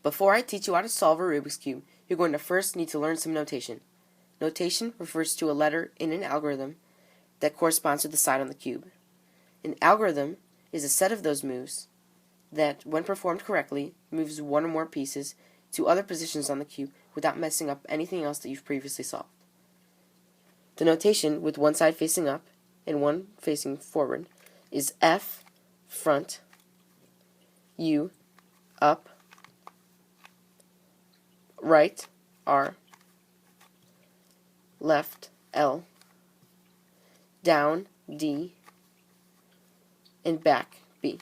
Before I teach you how to solve a Rubik's Cube, you're going to first need to learn some notation. Notation refers to a letter in an algorithm that corresponds to the side on the cube. An algorithm is a set of those moves that, when performed correctly, moves one or more pieces to other positions on the cube without messing up anything else that you've previously solved. The notation, with one side facing up and one facing forward, is F, front, U, up, right, R, left, L, down, D, and back, B.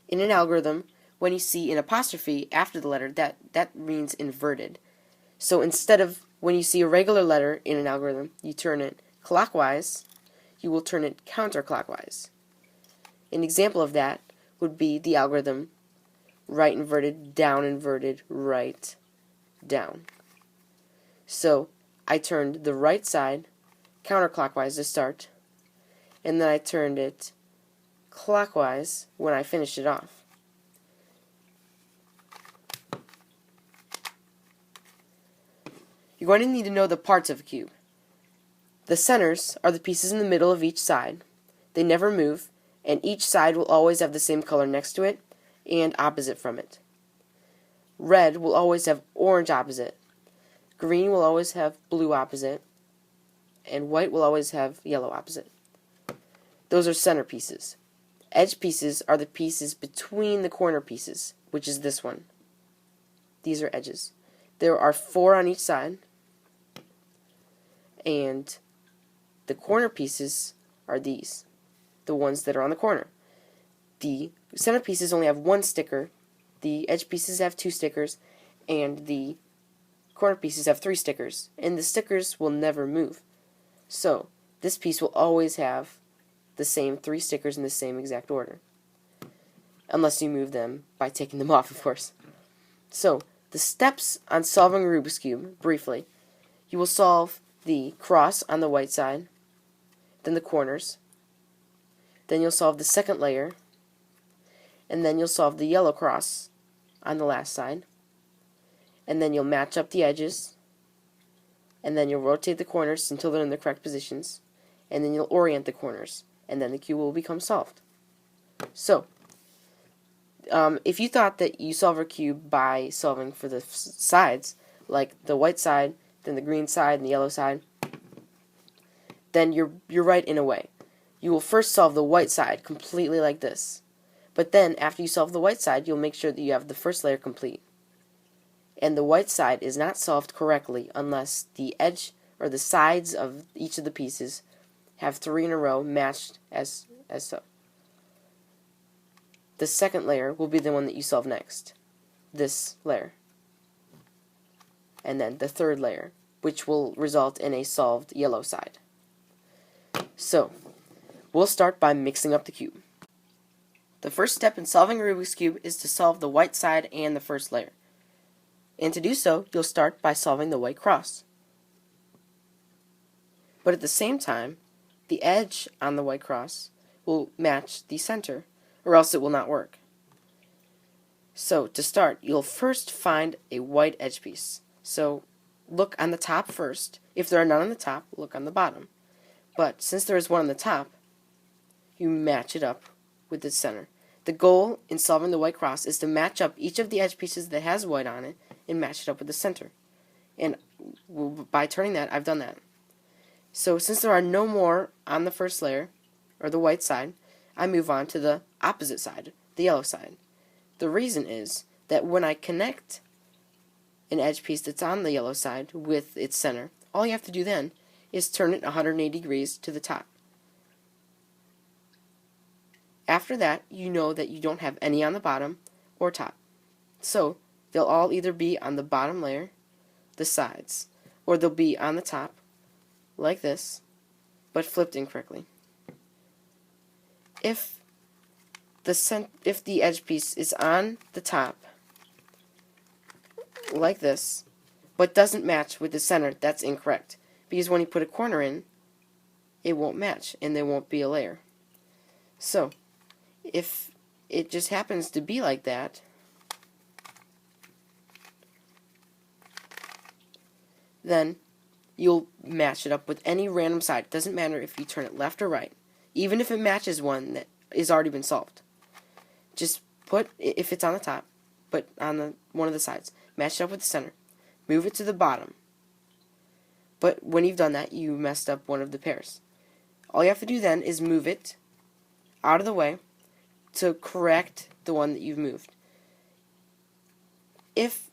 In an algorithm, when you see an apostrophe after the letter, that means inverted. So instead of when you see a regular letter in an algorithm, you turn it clockwise, you will turn it counterclockwise. An example of that would be the algorithm right inverted, right, down. So I turned the right side counterclockwise to start, and then I turned it clockwise when I finished it off. You're going to need to know the parts of a cube. The centers are the pieces in the middle of each side. They never move, and each side will always have the same color next to it and opposite from it. Red will always have orange opposite. Green will always have blue opposite. And white will always have yellow opposite. Those are center pieces. Edge pieces are the pieces between the corner pieces, which is this one. These are edges. There are 4 on each side, and the corner pieces are these, the ones that are on the corner. The center pieces only have 1 sticker, the edge pieces have 2 stickers, and the corner pieces have 3 stickers, and the stickers will never move. So this piece will always have the same 3 stickers in the same exact order, unless you move them by taking them off, of course. So the steps on solving a Rubik's Cube, briefly: you will solve the cross on the white side, then the corners, then you'll solve the second layer, and then you'll solve the yellow cross on the last side, and then you'll match up the edges, and then you'll rotate the corners until they're in the correct positions, and then you'll orient the corners, and then the cube will become solved. So, if you thought that you solve a cube by solving for the sides, like the white side, then the green side, and the yellow side, then you're right in a way. You will first solve the white side completely like this. But then, after you solve the white side, you'll make sure that you have the first layer complete. And the white side is not solved correctly unless the edge or the sides of each of the pieces have 3 in a row matched as so. The second layer will be the one that you solve next, this layer. And then the third layer, which will result in a solved yellow side. So, we'll start by mixing up the cube. The first step in solving a Rubik's Cube is to solve the white side and the first layer. And to do so, you'll start by solving the white cross. But at the same time, the edge on the white cross will match the center, or else it will not work. So, to start, you'll first find a white edge piece. So, look on the top first. If there are none on the top, look on the bottom. But since there is one on the top, you match it up with the center. The goal in solving the white cross is to match up each of the edge pieces that has white on it and match it up with the center. And by turning that, I've done that. So since there are no more on the first layer, or the white side, I move on to the opposite side, the yellow side. The reason is that when I connect an edge piece that's on the yellow side with its center, all you have to do then is turn it 180 degrees to the top. After that, you know that you don't have any on the bottom or top. So, they'll all either be on the bottom layer, the sides, or they'll be on the top, like this, but flipped incorrectly. If the edge piece is on the top, like this, but doesn't match with the center, that's incorrect. Because when you put a corner in, it won't match, and there won't be a layer. So, if it just happens to be like that, then you'll match it up with any random side. It doesn't matter if you turn it left or right, even if it matches one that has already been solved. Just put, if it's on the top, put on one of the sides. Match it up with the center. Move it to the bottom. But when you've done that, you messed up one of the pairs. All you have to do then is move it out of the way to correct the one that you've moved. If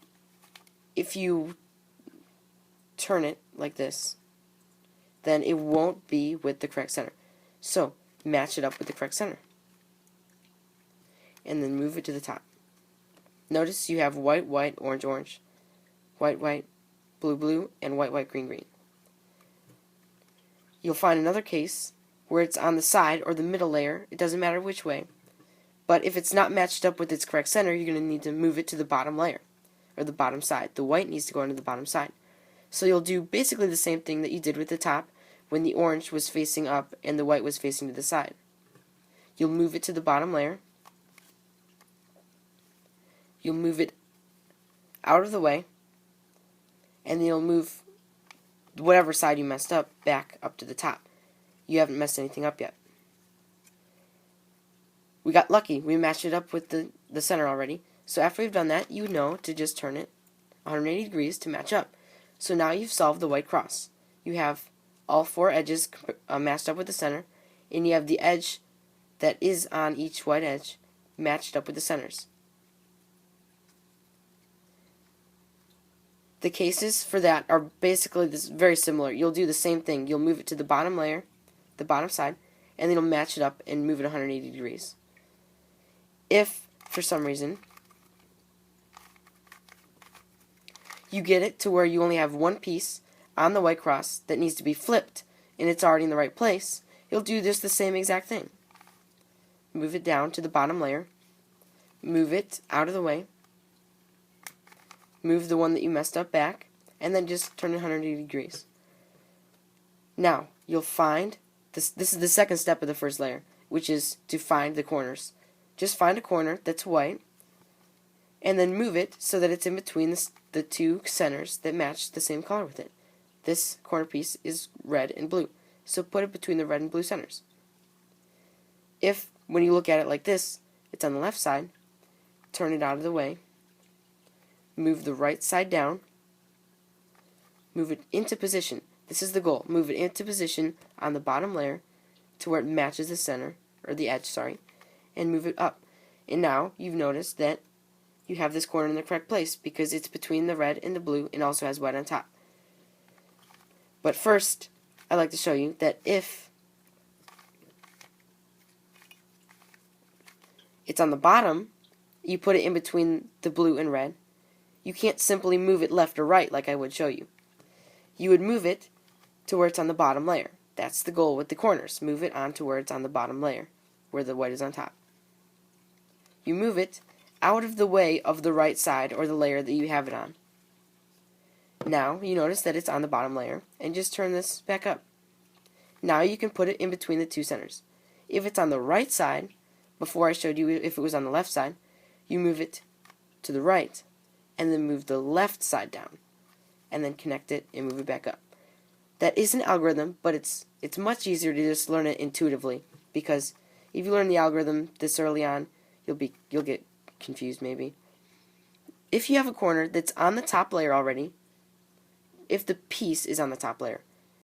you turn it like this, then it won't be with the correct center. So match it up with the correct center. And then move it to the top. Notice you have white, white, orange, orange, white, white, blue, blue, and white, white, green, green. You'll find another case where it's on the side or the middle layer. It doesn't matter which way. But if it's not matched up with its correct center, you're going to need to move it to the bottom layer, or the bottom side. The white needs to go into the bottom side. So you'll do basically the same thing that you did with the top when the orange was facing up and the white was facing to the side. You'll move it to the bottom layer. You'll move it out of the way, and then you'll move whatever side you messed up back up to the top. You haven't messed anything up yet. We got lucky. We matched it up with the center already. So after we've done that, you know to just turn it 180 degrees to match up. So now you've solved the white cross. You have all four edges matched up with the center, and you have the edge that is on each white edge matched up with the centers. The cases for that are basically very similar. You'll do the same thing. You'll move it to the bottom layer, the bottom side, and then you'll match it up and move it 180 degrees. If, for some reason, you get it to where you only have one piece on the white cross that needs to be flipped, and it's already in the right place, you'll do just the same exact thing. Move it down to the bottom layer, move it out of the way, move the one that you messed up back, and then just turn it 180 degrees. Now, you'll find, this is the second step of the first layer, which is to find the corners. Just find a corner that's white, and then move it so that it's in between the two centers that match the same color with it. This corner piece is red and blue, so put it between the red and blue centers. If, when you look at it like this, it's on the left side, turn it out of the way, move the right side down, move it into position. This is the goal. Move it into position on the bottom layer to where it matches the center, or the edge, sorry, and move it up. And now you've noticed that you have this corner in the correct place because it's between the red and the blue and also has white on top. But first, I'd like to show you that if it's on the bottom, you put it in between the blue and red. You can't simply move it left or right like I would show you. You would move it to where it's on the bottom layer. That's the goal with the corners. Move it onto where it's on the bottom layer, where the white is on top. You move it out of the way of the right side or the layer that you have it on. Now you notice that it's on the bottom layer, and just turn this back up. Now you can put it in between the two centers. If it's on the right side, before I showed you if it was on the left side, you move it to the right, and then move the left side down, and then connect it and move it back up. That is an algorithm, but it's much easier to just learn it intuitively, because if you learn the algorithm this early on, you'll get confused maybe. If you have a corner that's on the top layer already, if the piece is on the top layer,